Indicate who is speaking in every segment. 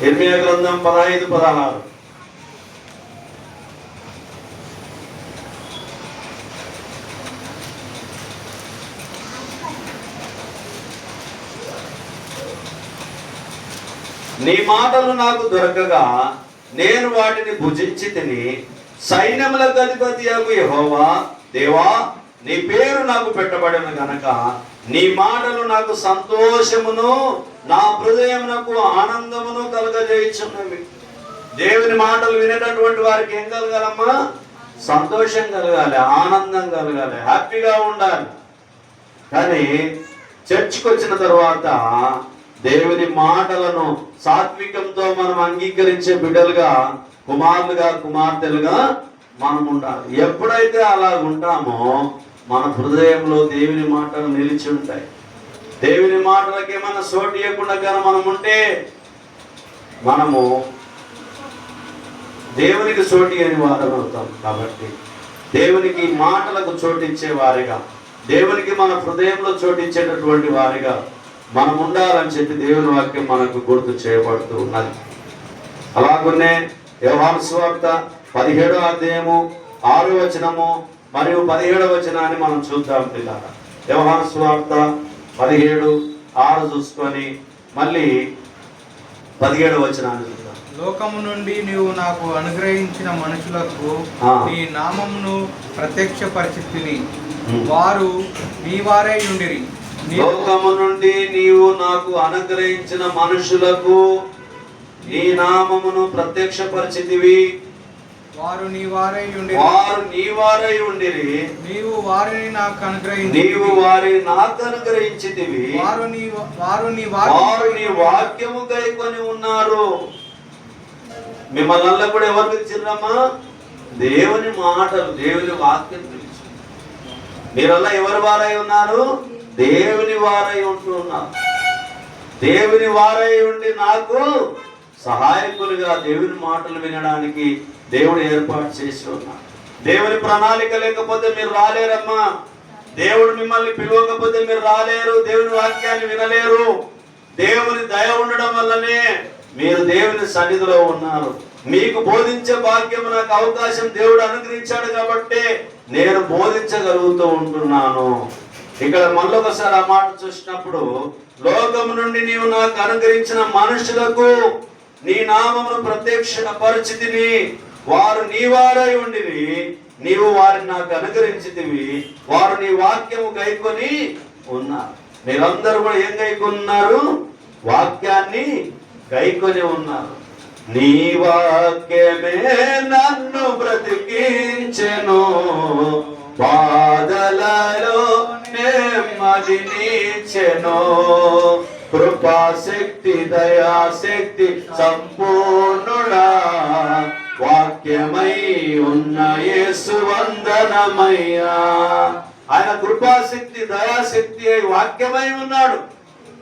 Speaker 1: ఇర్మియా గ్రంథం 15:16. నీ మాటలు నాకు దొరకగా నేను వాటిని భుజించి తిని, సైన్యములకు అధిపతియగు యెహోవా దేవా, నీ పేరు నాకు పెట్టబడిన గనక నీ మాటలు నాకు సంతోషమును నా హృదయమునకు ఆనందమును కలుగజేయుచున్నవి. దేవుని మాటలు వినేటటువంటి వారికి ఏం కలగాలమ్మా? సంతోషం కలగాలి, ఆనందం కలగాలి, హ్యాపీగా ఉండాలి. కానీ చర్చికి వచ్చిన తర్వాత దేవుని మాటలను సాత్వికంతో మనం అంగీకరించే బిడ్డలుగా, కుమారులుగా, కుమార్తెలుగా మనం ఉండాలి. ఎప్పుడైతే అలా ఉంటామో మన హృదయంలో దేవుని మాటలు నిలిచి ఉంటాయి. దేవుని మాటలకి ఏమైనా చోటు ఇవ్వకుండా కానీ మనం ఉంటే మనము దేవునికి చోటు ఇవ్వని వారం అవుతాం. కాబట్టి దేవునికి మాటలకు చోటిచ్చే వారిగా, దేవునికి మన హృదయంలో చోటిచ్చేటటువంటి వారిగా మనం ఉండాలని చెప్పి దేవుని వాక్యం మనకు గుర్తు చేయబడుతూ ఉన్నది. అలాగనే యోహాను సువార్త 17వ అధ్యాయము 6వ వచనము మరియు 17వ వచనాన్ని మనం చూద్దాం పిల్లలు. యోహాను సువార్త 17:6 చూసుకొని మళ్ళీ 17వ వచనాన్ని చూద్దాం.
Speaker 2: లోకము నుండి నీవు నాకు అనుగ్రహించిన మనుషులకు నీ నామమును ప్రత్యక్షపరిచితిని, వారు నీ వారై ఉండిరి.
Speaker 1: లోకము నుండి నీవు నాకు అనుగ్రహించిన మనుషులకు నీ నామమును ప్రత్యక్షపరిచితివి, వారు నీ వారై ఉండిరి. నీవు వారిని నాకు అనుగ్రహించితివి, వారు నీ వాక్యము గైకొని ఉన్నారు. మిమ్మల్ని కూడా ఎవరు పిలిచిర్రమ్మా? దేవుని మాటలు, దేవుని వాక్యం పిలిచి. మీరల్లా ఎవరి వారై ఉన్నారు? దేవుని వారై ఉంటున్నారు. దేవుని వారై ఉండి నాకు సహాయకులుగా దేవుని మాటలు వినడానికి దేవుడు ఏర్పాటు చేసి ఉన్నారు. దేవుని ప్రణాళిక లేకపోతే మీరు రాలేరమ్మా. దేవుడు మిమ్మల్ని పిలవకపోతే మీరు రాలేరు, దేవుని వాక్యాన్ని వినలేరు. దేవుని దయ ఉండడం వల్లనే మీరు దేవుని సన్నిధిలో ఉన్నారు. మీకు బోధించే భాగ్యం నాకు అవకాశం దేవుడు అనుగ్రహించాడు కాబట్టి నేను బోధించగలుగుతూ ఉంటున్నాను. ఇక్కడ మళ్ళొకసారి ఆ మాట చూసినప్పుడు, లోకము నుండి నీవు నాకు అనుగ్రహించిన మనుషులకు నీ నామమును ప్రత్యక్షపరిచితిని, వారు నీ వారై ఉండిరి. నీవు వారిని నాకు అనుగ్రహించితివి, వారు నీ వాక్యము గైకొని ఉన్నారు. మీరందరూ కూడా ఏం గైకొన్నారు? వాక్యాన్ని గైకొని ఉన్నారు. నీ వాక్యమే నన్ను బ్రతికించెను, బాధలలో నెమ్మదినిచ్చెను. కృపాశక్తి దయాశక్తి సంపూర్ణుడా, వాక్యమై ఉన్న యేసు వందనమయ్యా. ఆయన కృపాశక్తి దయాశక్తి వాక్యమై ఉన్నాడు.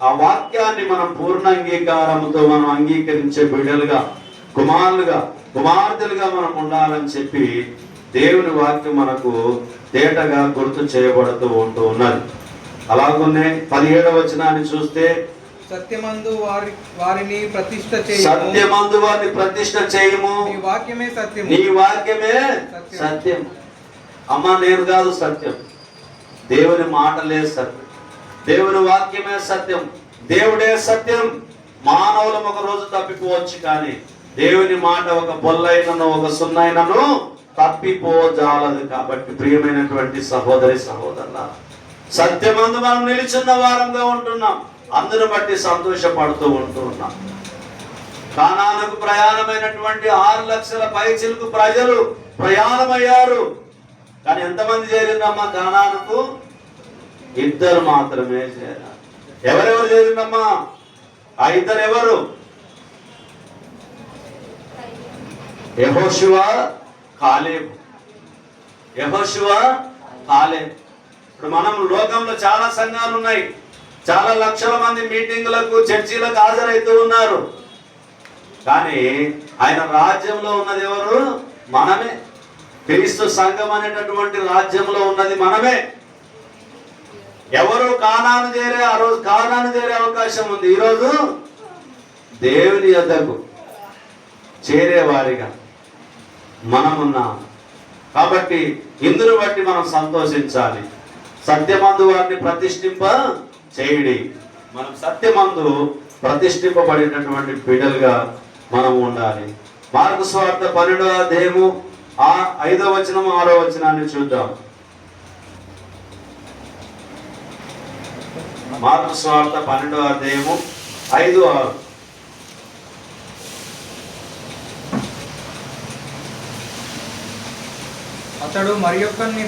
Speaker 1: ఆ వాక్యాన్ని మనం పూర్ణ అంగీకారంతో మనం అంగీకరించే బిడ్డలుగా, కుమారులుగా, కుమార్తెలుగా మనం ఉండాలని చెప్పి దేవుని వాక్యం మనకు తేటగా గుర్తు చేయబడుతూ ఉంటూ ఉన్నది. అలాగనే 17వ వచనాన్ని చూస్తే,
Speaker 2: సత్యమందు వారిని ప్రతిష్ఠ
Speaker 1: చేయము, నీ వాక్యమే సత్యం. అమ్మ నేను కాదు సత్యం, దేవుని మాటలే సత్యం, దేవుని వాక్యమే సత్యం, దేవుడే సత్యం. మానవులం ఒక రోజు తప్పిపోవచ్చు, కానీ దేవుని మాట ఒక బొల్లైనను ఒక సున్నైనను తప్పిపోజాలదు. కాబట్టి ప్రియమైనటువంటి సహోదరి సహోదరుల, సత్యమందు మనం నిలిచిన వారంగా ఉంటున్నాం. అందును బట్టి సంతోషపడుతూ ఉంటున్నాం. కానానుకు ప్రయాణమైనటువంటి 6 లక్షల పైచిలకు ప్రజలు ప్రయాణమయ్యారు. కానీ ఎంతమంది చేరిందమ్మా కానానుకు? 2 మాత్రమే చేరారు. ఎవరెవరు చేరిందమ్మా? ఆ 2 ఎవరు? యెహోషువ, కాలేబు. యెహోషువ, కాలేబు. ఇప్పుడు మనం లోకంలో చాలా సంఘాలు ఉన్నాయి, చాలా లక్షల మంది మీటింగులకు, చర్చిలకు హాజరైతూ ఉన్నారు. కానీ ఆయన రాజ్యంలో ఉన్నది ఎవరు? మనమే. క్రీస్తు సంఘం అనేటటువంటి రాజ్యంలో ఉన్నది మనమే. ఎవరు కానాను చేరే, ఆ రోజు కానాను చేరే అవకాశం ఉంది. ఈరోజు దేవుని యొద్దకు చేరేవారిగా మనమున్నాం. కాబట్టి ఇందును బట్టి మనం సంతోషించాలి. సత్యమందు వారిని ప్రతిష్ఠింప చేయడి. మనం సత్యమందు ప్రతిష్ఠింపబడినటువంటి బిడ్డలుగా మనం ఉండాలి. మార్కు సువార్త 12వ అధ్యాయము 5వ వచనం 6వ వచనాన్ని చూద్దాం. మార్కు సువార్త 12వ అధ్యాయము 5, 6.
Speaker 2: అతడు మరి ఒక్కరిని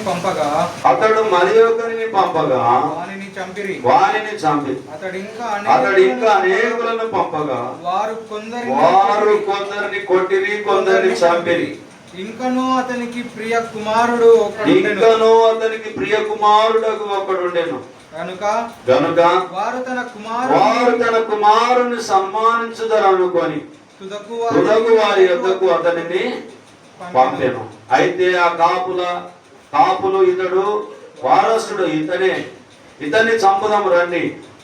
Speaker 2: పంపగా వానిని చంపి అతడు ఇంకా అనేకులను పంపగా వారు
Speaker 1: కొందరిని కొట్టిరి, కొందరిని చంపిరి.
Speaker 2: ఇంకను అతనికి ప్రియ కుమారుడు
Speaker 1: ఒకడుండెను
Speaker 2: కనుక
Speaker 1: వారు తన కుమారుని సన్మానించుదరనుకొని తుదకు వారి యొద్దకు అతనిని పంపెను. అయితే ఆ కాపులు ఇతడు వారసుడు, ఇతన్ని చంపుదాం రండి,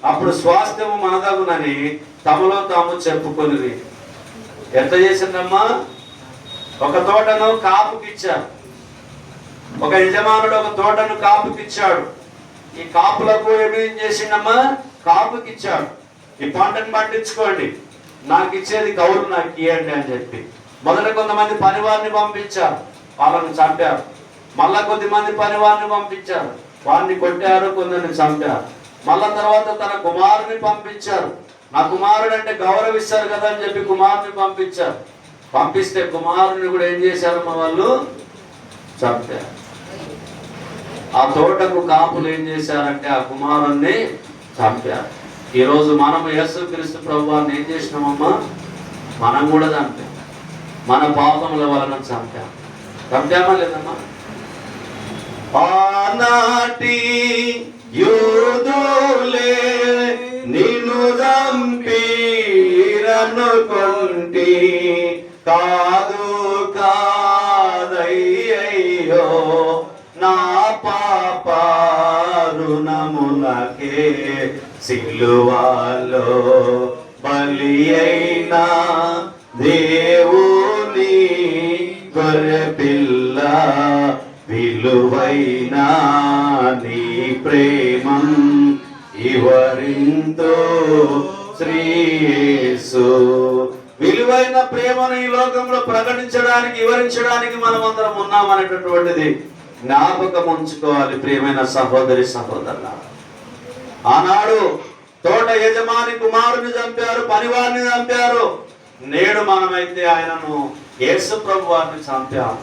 Speaker 1: అప్పుడు స్వాస్థ్యము మనదగునని తమలో తాము చెప్పుకొనిరి. ఎంత చేసిందమ్మా? ఒక తోటను కాపుకిచ్చారు. ఒక యజమానుడు ఒక తోటను కాపుకిచ్చాడు. ఈ కాపులకు ఏమేం చేసిండమ్మా? కాపుకిచ్చాడు. ఈ పంటను పండించుకోండి, నాకు ఇచ్చేది కౌలు నాకు ఇవ్వండి అని చెప్పి. మొదట కొంతమంది పనివారిని పంపించారు, వాళ్ళని చంపారు. మళ్ళా కొద్దిమంది పనివారిని పంపించారు, వారిని కొట్టారు, కొందరిని చంపారు. మళ్ళా తర్వాత తన కుమారుని పంపించారు. నా కుమారుడు అంటే గౌరవిస్తారు కదా అని చెప్పి కుమారుని పంపించారు. పంపిస్తే కుమారుని కూడా ఏం చేశారు? మా వాళ్ళు చంపారు. ఆ తోటకు కాపులు ఏం చేశారంటే ఆ కుమారుణ్ణి చంపారు. ఈరోజు మనం యేసుక్రీస్తు ప్రభువాన్ని ఏం చేసినామమ్మా? మనం కూడా చంపాం. మన పాపముల వలన చంపామా లేదమ్మా? ఆనాటి యూదులే నిన్ను చంపిరనుకొంటి, కాదయ్యో నా పాప రుణమునకే సిలువలో బలి అయినా దేవుని గొర్రెపిల్ల, విలువైన నీ ప్రేమం ఇవరింతో శ్రీ యేసు. విలువైన ప్రేమను ఈ లోకంలో ప్రకటించడానికి, వివరించడానికి మనమందరం ఉన్నామనేటటువంటిది జ్ఞాపకం ఉంచుకోవాలి. ప్రియమైన సహోదరి సహోదరుల, ఆనాడు తోట యజమాని కుమారుని చంపారు, పనివారిని చంపారు. నేడు మనమైతే ఆయనను యేసు ప్రభు వారిని చంపాం.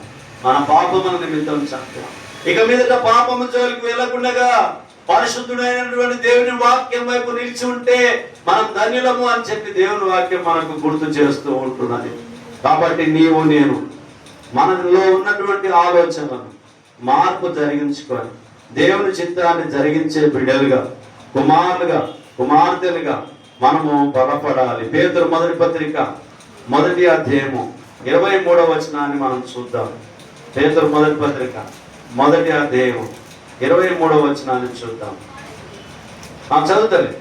Speaker 1: మన పాపముల నిమిత్తం చంపాం. ఇక మీదట పాపము జోలికి వెళ్ళకుండా పరిశుద్ధుడైనటువంటి దేవుని వాక్యం వైపు నిలిచి ఉంటే మనం ధన్యులము అని చెప్పి దేవుని వాక్యం మనకు గుర్తు చేస్తూ ఉంటున్నది. కాబట్టి నీవు నేను మనలో ఉన్నటువంటి ఆలోచనలను మార్పు జరిగించుకొని దేవుని చిత్తాన్ని జరిగించే బిడ్డలుగా, కుమార్తెలుగా మనము బలపడాలి. పేతురు మొదటి పత్రిక 1వ అధ్యాయము 23వ వచనాన్ని మనం చూద్దాం. పేతురు మొదటి పత్రిక 1వ అధ్యాయము 23వ వచనాన్ని చూద్దాం. చదువుతలే.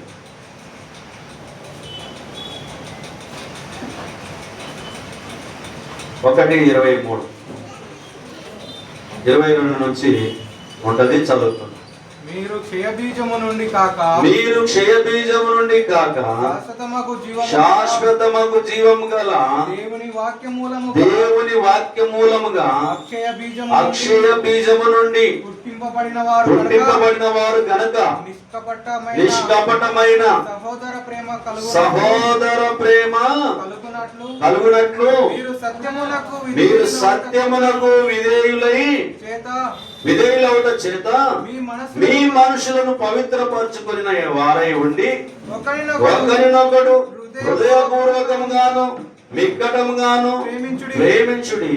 Speaker 1: 1:23, 22 నుంచి ఉంటది, చదువుతుంది.
Speaker 2: మీరు క్షయబీజము నుండి కాక
Speaker 1: శాశ్వతమగు జీవము గల
Speaker 2: దేవుని
Speaker 1: వాక్యమూలముగా అక్షయ బీజము నుండి పుట్టింపబడిన వారు గనక నిష్కపటమైన సహోదర ప్రేమ కలుగునట్లు మీరు సత్యమునకు విధేయులవుట చేత మీ మనుషులను పవిత్రపరచుకున్న వారై ఉండి ఒకరినొకడు హృదయపూర్వకముగాను మిక్కటముగాను ప్రేమించుడి.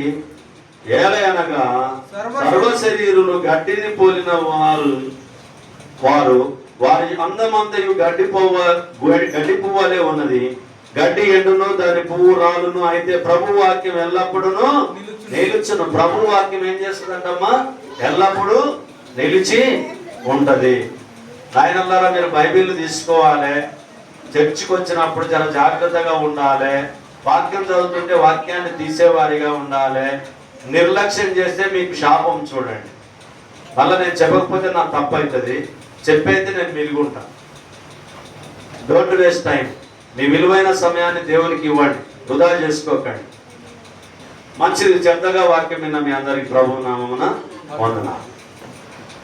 Speaker 1: ఏలయనగా సర్వ శరీరులు గడ్డిని పోలిన వారు వారి అందమంతయు గడ్డి పువ్వలే ఉన్నది. గడ్డి ఎండును, దాని పువ్వు రాలును. అయితే ప్రభు వాక్యం ఎల్లప్పుడూ నిలుచును. ప్రభు వాక్యం ఏం చేస్తుందంటమ్మా? ఎల్లప్పుడూ నిలిచి ఉంటది. ఆయనల్లారా మీరు బైబిల్ తీసుకోవాలి. చర్చికి వచ్చినప్పుడు చాలా జాగ్రత్తగా ఉండాలి. వాక్యం చదువుతుంటే వాక్యాన్ని తీసేవారిగా ఉండాలి. నిర్లక్ష్యం చేస్తే మీకు శాపం చూడండి. మళ్ళీ నేను చెప్పకపోతే నాకు తప్పు అవుతుంది, చెప్పైతే నేను మిలుగుంటా. Don't waste time. మీ విలువైన సమయాన్ని దేవునికి ఇవ్వండి, వృధా చేసుకోకండి. మంచిది. చెడ్డగా వాక్యం విన్న మీ అందరికి ప్రభువు నామమున వందనాలు.